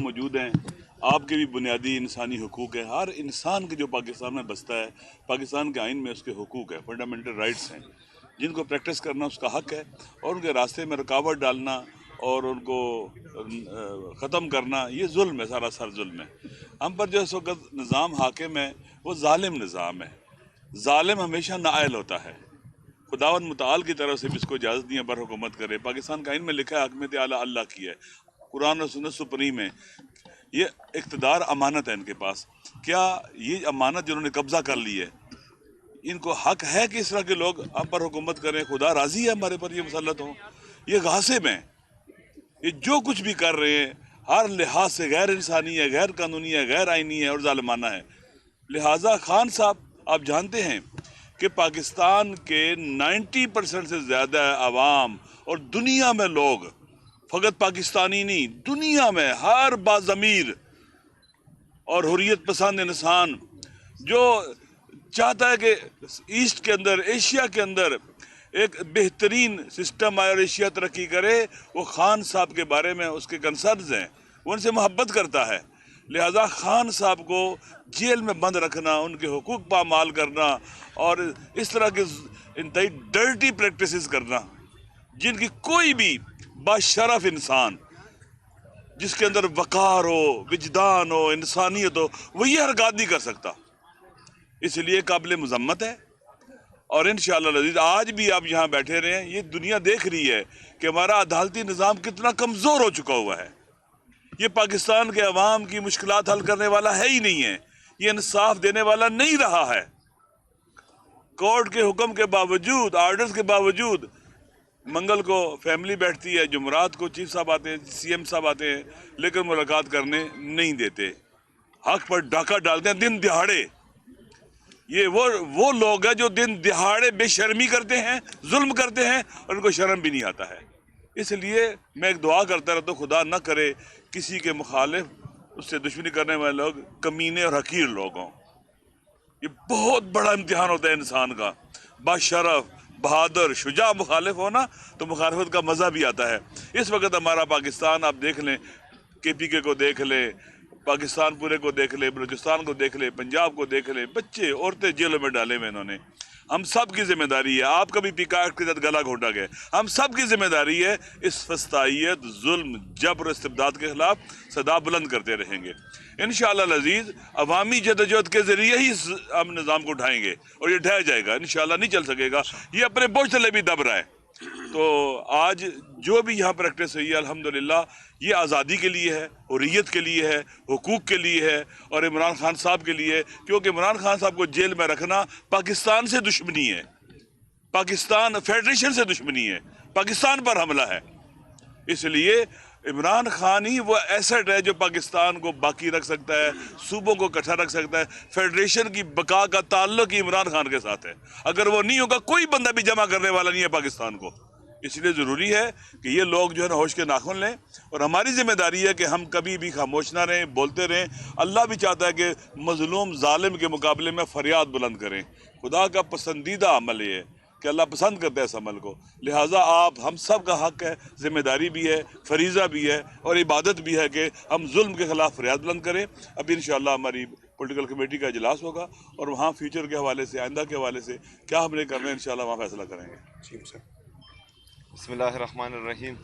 موجود ہیں، آپ کے بھی بنیادی انسانی حقوق ہیں. ہر انسان کے جو پاکستان میں بستا ہے، پاکستان کے آئین میں اس کے حقوق ہیں، فنڈامنٹل رائٹس ہیں، جن کو پریکٹس کرنا اس کا حق ہے، اور ان کے راستے میں رکاوٹ ڈالنا اور ان کو ختم کرنا یہ ظلم ہے، سراسر ظلم ہے. ہم پر جو اس وقت نظام حاکم ہے وہ ظالم نظام ہے. ظالم ہمیشہ نائل ہوتا ہے. خداوند متعال کی طرف سے بھی اس کو اجازت نہیں ہے بر حکومت کرے. پاکستان کا آئین میں لکھا ہے حاکمیت اعلیٰ اللہ کی ہے، قرآن اور سنت سپریم ہے. یہ اقتدار امانت ہے ان کے پاس. کیا یہ امانت جنہوں نے قبضہ کر لی ہے، ان کو حق ہے کہ اس طرح کے لوگ ہم پر حکومت کریں؟ خدا راضی ہے ہمارے پر یہ مسلط ہوں؟ یہ غاصب ہیں. یہ جو کچھ بھی کر رہے ہیں ہر لحاظ سے غیر انسانی ہے، غیر قانونی ہے، غیر آئینی ہے اور ظالمانہ ہے. لہٰذا خان صاحب، آپ جانتے ہیں کہ پاکستان کے 90% سے زیادہ عوام اور دنیا میں لوگ، فقط پاکستانی نہیں، دنیا میں ہر باضمیر اور حریت پسند انسان جو چاہتا ہے کہ ایسٹ کے اندر، ایشیا کے اندر ایک بہترین سسٹم آئے اور ایشیا ترقی کرے، وہ خان صاحب کے بارے میں اس کے کنسرنز ہیں، وہ ان سے محبت کرتا ہے. لہذا خان صاحب کو جیل میں بند رکھنا، ان کے حقوق پامال کرنا اور اس طرح کے انتہائی ڈرٹی پریکٹسز کرنا، جن کی کوئی بھی باشرف انسان جس کے اندر وقار ہو، وجدان ہو، انسانیت ہو، وہ یہ حرکات نہیں کر سکتا. اس لیے قابل مذمت ہے. اور انشاءاللہ العزیز آج بھی آپ یہاں بیٹھے رہے ہیں، یہ دنیا دیکھ رہی ہے کہ ہمارا عدالتی نظام کتنا کمزور ہو چکا ہوا ہے. یہ پاکستان کے عوام کی مشکلات حل کرنے والا ہے ہی نہیں ہے، یہ انصاف دینے والا نہیں رہا ہے. کورٹ کے حکم کے باوجود، آرڈرز کے باوجود، منگل کو فیملی بیٹھتی ہے، جمعرات کو چیف صاحب آتے ہیں، سی ایم صاحب آتے ہیں، لیکن ملاقات کرنے نہیں دیتے. حق پر ڈاکہ ڈالتے ہیں دن دہاڑے. یہ وہ لوگ ہیں جو دن دہاڑے بے شرمی کرتے ہیں، ظلم کرتے ہیں، اور ان کو شرم بھی نہیں آتا ہے. اس لیے میں ایک دعا کرتا رہتا ہوں، خدا نہ کرے کسی کے مخالف، اس سے دشمنی کرنے والے لوگ کمینے اور حقیر لوگ ہوں. یہ بہت بڑا امتحان ہوتا ہے انسان کا. باشرف، بہادر، شجاع مخالف ہونا تو مخالفت کا مزہ بھی آتا ہے. اس وقت ہمارا پاکستان آپ دیکھ لیں، کے پی کے کو دیکھ لیں، پاکستان پورے کو دیکھ لیں، بلوچستان کو دیکھ لیں، پنجاب کو دیکھ لیں، بچے عورتیں جیلوں میں ڈالے ہوئے انہوں نے. ہم سب کی ذمہ داری ہے، آپ کا بھی پیکاٹ کے ساتھ گلا گھونٹا گیا، ہم سب کی ذمہ داری ہے اس فسطائیت، ظلم، جبر اور استبداد کے خلاف صدا بلند کرتے رہیں گے. انشاءاللہ العزیز عوامی جدوجہد کے ذریعے ہی ہم نظام کو اٹھائیں گے، اور یہ ڈھہ جائے گا. انشاءاللہ نہیں چل سکے گا، یہ اپنے بوجھ تلے بھی دب رہا ہے. تو آج جو بھی یہاں پریکٹس ہوئی ہے الحمدللہ یہ آزادی کے لیے ہے، حریت کے لیے ہے، حقوق کے لیے ہے، اور عمران خان صاحب کے لیے ہے. کیونکہ عمران خان صاحب کو جیل میں رکھنا پاکستان سے دشمنی ہے، پاکستان فیڈریشن سے دشمنی ہے، پاکستان پر حملہ ہے. اس لیے عمران خان ہی وہ ایسٹ ہے جو پاکستان کو باقی رکھ سکتا ہے، صوبوں کو اکٹھا رکھ سکتا ہے. فیڈریشن کی بقا کا تعلق ہی عمران خان کے ساتھ ہے. اگر وہ نہیں ہوگا کوئی بندہ بھی جمع کرنے والا نہیں ہے پاکستان کو. اس لیے ضروری ہے کہ یہ لوگ جو ہے نا ہوش کے ناخن لیں، اور ہماری ذمہ داری ہے کہ ہم کبھی بھی خاموش نہ رہیں، بولتے رہیں. اللہ بھی چاہتا ہے کہ مظلوم ظالم کے مقابلے میں فریاد بلند کریں. خدا کا پسندیدہ عمل یہ ہے کہ اللہ پسند کرتا ہے اس عمل کو. لہٰذا ہم سب کا حق ہے، ذمہ داری بھی ہے، فریضہ بھی ہے اور عبادت بھی ہے کہ ہم ظلم کے خلاف فریاد بلند کریں. ابھی انشاءاللہ ہماری پولیٹیکل کمیٹی کا اجلاس ہوگا، اور وہاں فیوچر کے حوالے سے، آئندہ کے حوالے سے کیا ہم نے کرنا ہے انشاءاللہ وہاں فیصلہ کریں گے. بسم اللہ الرحمن الرحیم.